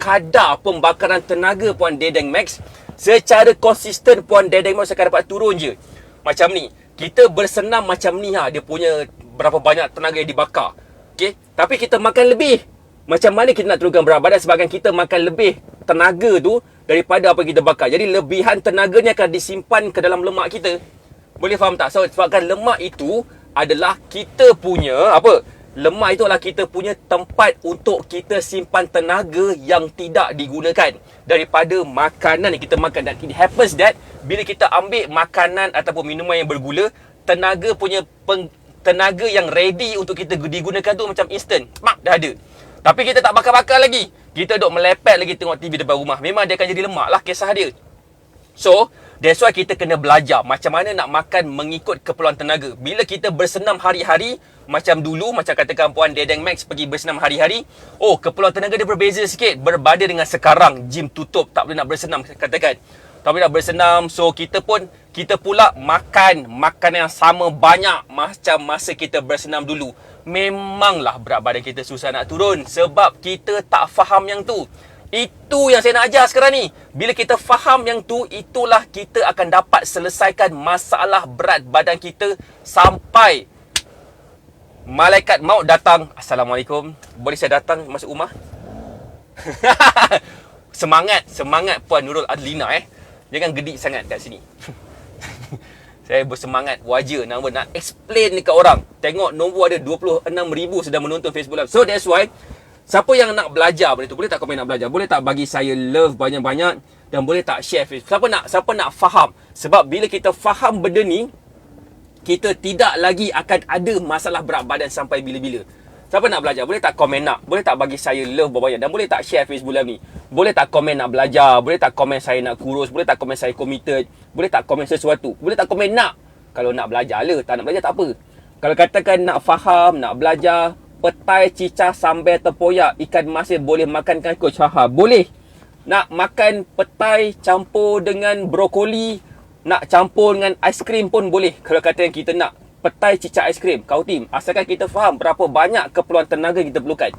kadar pembakaran tenaga Puan Dedeng Max, secara konsisten Puan Dedeng Max akan dapat turun je. Macam ni, kita bersenam macam ni dia punya berapa banyak tenaga yang dibakar. Okey, tapi kita makan lebih. Macam mana kita nak turunkan berat badan sebabkan kita makan lebih tenaga tu daripada apa kita bakar. Jadi lebihan tenaga ni akan disimpan ke dalam lemak kita. Boleh faham tak? Sebabkan lemak itu adalah kita punya lemak itu adalah kita punya tempat untuk kita simpan tenaga yang tidak digunakan daripada makanan yang kita makan. Dan it happens that bila kita ambil makanan ataupun minuman yang bergula, tenaga yang ready untuk kita digunakan tu macam instant, dah ada. Tapi kita tak bakar-bakar lagi. Kita duk melepet lagi tengok TV depan rumah. Memang dia akan jadi lemak lah, kisah dia. So, that's why kita kena belajar macam mana nak makan mengikut keperluan tenaga. Bila kita bersenam hari-hari, macam dulu, macam katakan Puan Dedeng Max pergi bersenam hari-hari, keperluan tenaga dia berbeza sikit berbanding dengan sekarang. Gym tutup, tak boleh nak bersenam, katakan. Tak boleh nak bersenam, so kita pula makan yang sama banyak macam masa kita bersenam dulu. Memanglah berat badan kita susah nak turun sebab kita tak faham yang tu. Itu yang saya nak ajar sekarang ni. Bila kita faham yang tu, itulah kita akan dapat selesaikan masalah berat badan kita sampai malaikat maut datang. Assalamualaikum, boleh saya datang masuk rumah? Semangat Puan Nurul Adlina Jangan gedik sangat kat sini. Saya bersemangat waja nak explain dekat orang. Tengok nombor ada 26,000 sedang menonton Facebook Live. So that's why, siapa yang nak belajar benda tu, boleh tak komen nak belajar? Boleh tak bagi saya love banyak-banyak? Dan boleh tak share Facebook? Siapa nak faham? Sebab bila kita faham benda ni, kita tidak lagi akan ada masalah berat badan sampai bila-bila. Siapa nak belajar? Boleh tak komen nak? Boleh tak bagi saya love banyak-banyak? Dan boleh tak share Facebook Live ni? Boleh tak komen nak belajar? Boleh tak komen saya nak kurus? Boleh tak komen saya committed? Boleh tak komen sesuatu? Boleh tak komen nak? Kalau nak belajar lah, tak nak belajar tak apa. Kalau katakan nak faham, nak belajar, petai, cicah, sambal, tempoyak, ikan masin boleh makankan coach? Boleh. Nak makan petai campur dengan brokoli, nak campur dengan aiskrim pun boleh. Kalau katakan kita nak petai, cicak, aiskrim, kau tim. Asalkan kita faham berapa banyak keperluan tenaga kita perlukan.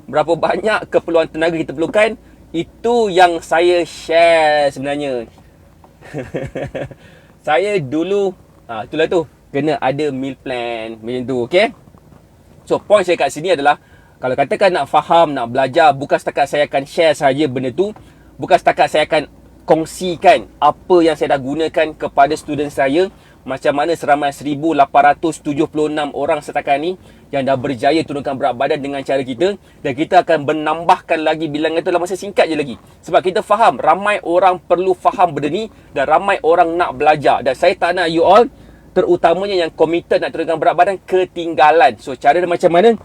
Berapa banyak keperluan tenaga kita perlukan, itu yang saya share sebenarnya. Saya dulu, itulah tu, kena ada meal plan macam tu, okay? So, point saya kat sini adalah, kalau katakan nak faham, nak belajar, bukan setakat saya akan share saja benda tu, bukan setakat saya akan kongsikan apa yang saya dah gunakan kepada student saya, macam mana seramai 1,876 orang setakat ni yang dah berjaya turunkan berat badan dengan cara kita, dan kita akan menambahkan lagi bilangan itu dalam masa singkat je lagi. Sebab kita faham ramai orang perlu faham benda ni dan ramai orang nak belajar, dan saya tak nak you all, terutamanya yang committed nak turunkan berat badan, ketinggalan. So cara dia macam mana?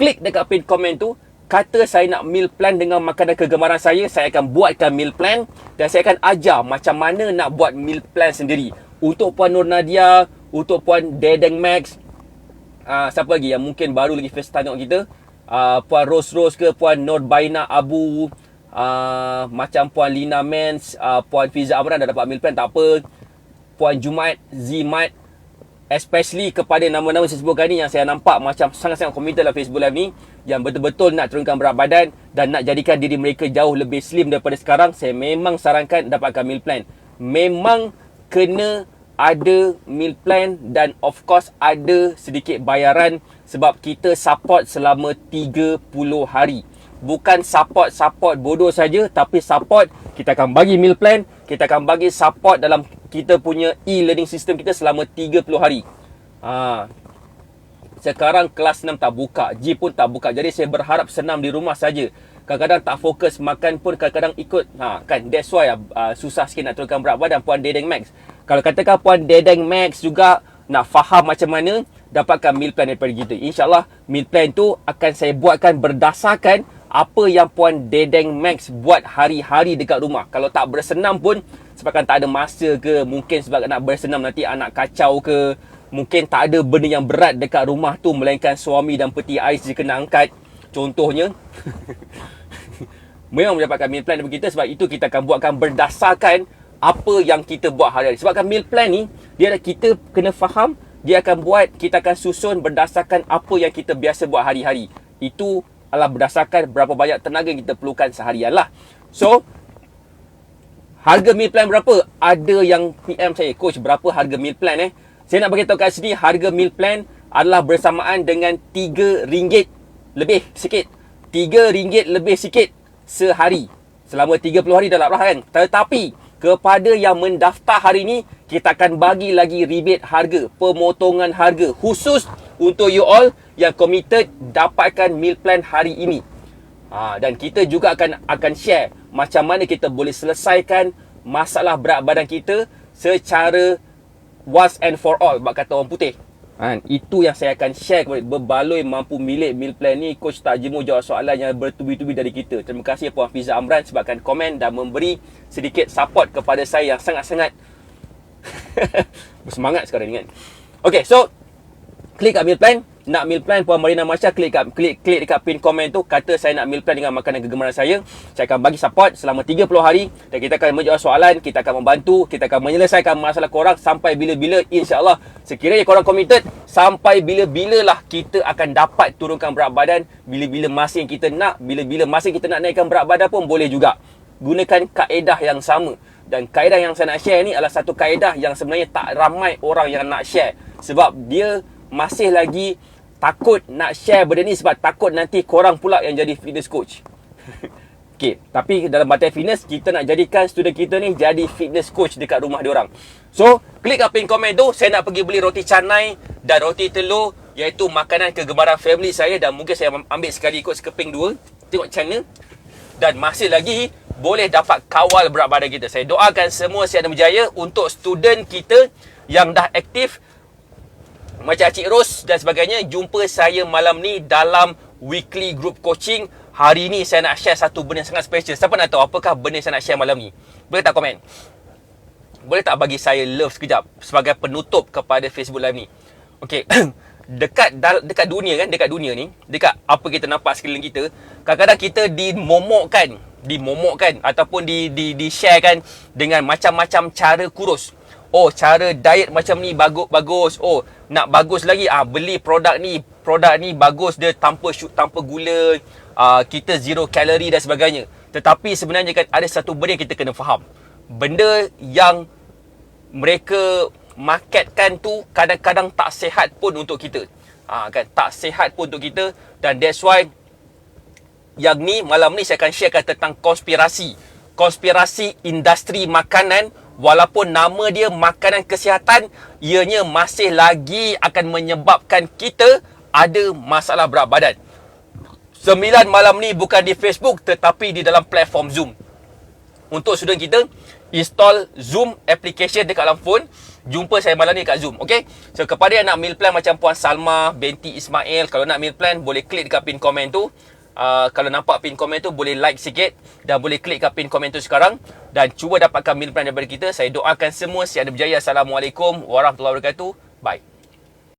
Klik dekat pin komen tu, kata saya nak meal plan dengan makanan kegemaran saya akan buatkan meal plan, dan saya akan ajar macam mana nak buat meal plan sendiri. Untuk Puan Nur Nadia, untuk Puan Dedeng Max, siapa lagi yang mungkin baru lagi first time tengok kita, Puan Rose ke, Puan Nur Baina Abu, Macam Puan Lina Mens, Puan Fiza Amran dah dapat meal plan, tak apa. Puan Jumaat, Zimat, especially kepada nama-nama saya sebutkan ni yang saya nampak macam sangat-sangat committed dalam Facebook Live ni, yang betul-betul nak turunkan berat badan dan nak jadikan diri mereka jauh lebih slim daripada sekarang, saya memang sarankan dapatkan meal plan. Memang kena ada meal plan dan of course ada sedikit bayaran sebab kita support selama 30 hari. Bukan support bodoh saja, tapi support kita akan bagi meal plan, kita akan bagi support dalam kita punya e-learning system kita selama 30 hari. Sekarang kelas 6 tak buka, gym pun tak buka. Jadi saya berharap senam di rumah saja. Kadang-kadang tak fokus, makan pun kadang-kadang ikut. Kan, that's why susah sikit nak turunkan berat badan Puan Dedeng Max. Kalau katakan Puan Dedeng Max juga nak faham macam mana dapatkan meal plan daripada kita, InsyaAllah meal plan tu akan saya buatkan berdasarkan apa yang Puan Dedeng Max buat hari-hari dekat rumah. Kalau tak bersenam pun sebabkan tak ada masa ke, mungkin sebab nak bersenam nanti anak kacau ke, mungkin tak ada benda yang berat dekat rumah tu melainkan suami dan peti ais je kena angkat, contohnya. Memang mendapatkan meal plan daripada kita. Sebab itu kita akan buatkan berdasarkan apa yang kita buat hari-hari. Sebabkan meal plan ni, dia kita kena faham, dia akan buat, kita akan susun berdasarkan apa yang kita biasa buat hari-hari. Itu adalah berdasarkan berapa banyak tenaga yang kita perlukan seharian lah. So, harga meal plan berapa? Ada yang PM saya, coach berapa harga meal plan Saya nak beritahu kat sini, harga meal plan adalah bersamaan dengan RM3 lebih sikit. RM3 lebih sikit sehari. Selama 30 hari dah lah kan. Tetapi, kepada yang mendaftar hari ni, kita akan bagi lagi rebate harga, pemotongan harga khusus untuk you all yang committed dapatkan meal plan hari ini. Dan kita juga akan share macam mana kita boleh selesaikan masalah berat badan kita secara once and for all, bak kata orang putih. Itu yang saya akan share kepada berbaloi mampu milik meal plan ni. Coach Tak Jemu jawab soalan yang bertubi-tubi dari kita. Terima kasih Puan Fiza Amran sebabkan komen dan memberi sedikit support kepada saya yang sangat-sangat bersemangat sekarang ni kan. Okay, so klik kat meal plan. Nak meal plan, Puan Marina Masya, klik dekat pin komen tu, kata saya nak meal plan dengan makanan kegemaran saya. Saya akan bagi support selama 30 hari dan kita akan menjawab soalan, kita akan membantu, kita akan menyelesaikan masalah korang sampai bila-bila, insya-Allah. Sekiranya korang committed, sampai bila-bila lah kita akan dapat turunkan berat badan. Bila-bila masa yang kita nak, bila-bila masa kita nak naikkan berat badan pun boleh juga. Gunakan kaedah yang sama. Dan kaedah yang saya nak share ni adalah satu kaedah yang sebenarnya tak ramai orang yang nak share. Sebab dia masih lagi takut nak share benda ni sebab takut nanti korang pula yang jadi fitness coach. Okay, tapi dalam Batai Fitness, kita nak jadikan student kita ni jadi fitness coach dekat rumah diorang. So, klik kat pin komen tu, saya nak pergi beli roti canai dan roti telur, iaitu makanan kegemaran family saya, dan mungkin saya ambil sekali ikut sekeping 2. Tengok channel. Dan masih lagi boleh dapat kawal berat badan kita. Saya doakan semua sihat dan berjaya untuk student kita yang dah aktif macam Cik Ros dan sebagainya. Jumpa saya malam ni dalam weekly group coaching. Hari ni saya nak share satu benda sangat special. Siapa nak tahu apakah benda yang saya nak share malam ni? Boleh tak komen? Boleh tak bagi saya love sekejap sebagai penutup kepada Facebook Live ni? Okay. dekat dunia kan, dekat dunia ni, dekat apa kita nampak sekeliling kita, kadang-kadang kita dimomokkan ataupun di sharekan dengan macam-macam cara kurus. Oh, cara diet macam ni bagus. Oh, nak bagus lagi, beli produk ni bagus, dia tanpa gula, kita zero kalori dan sebagainya. Tetapi sebenarnya kan ada satu benda yang kita kena faham. Benda yang mereka marketkan tu kadang-kadang tak sihat pun untuk kita. Kan, tak sihat pun untuk kita. Dan that's why yang ni, malam ni saya akan sharekan tentang konspirasi industri makanan. Walaupun nama dia makanan kesihatan, ianya masih lagi akan menyebabkan kita ada masalah berat badan. 9 malam ni bukan di Facebook tetapi di dalam platform Zoom. Untuk student kita, install Zoom application dekat dalam phone. Jumpa saya malam ni kat Zoom, okay? So, kepada yang nak meal plan macam Puan Salma binti Ismail, kalau nak meal plan, boleh klik dekat pin komen tu. Kalau nampak pin komen tu, boleh like sikit dan boleh klik kat pin komen tu sekarang dan cuba dapatkan meal plan daripada kita. Saya doakan semua sihat dan berjaya. Assalamualaikum warahmatullahi wabarakatuh. Bye.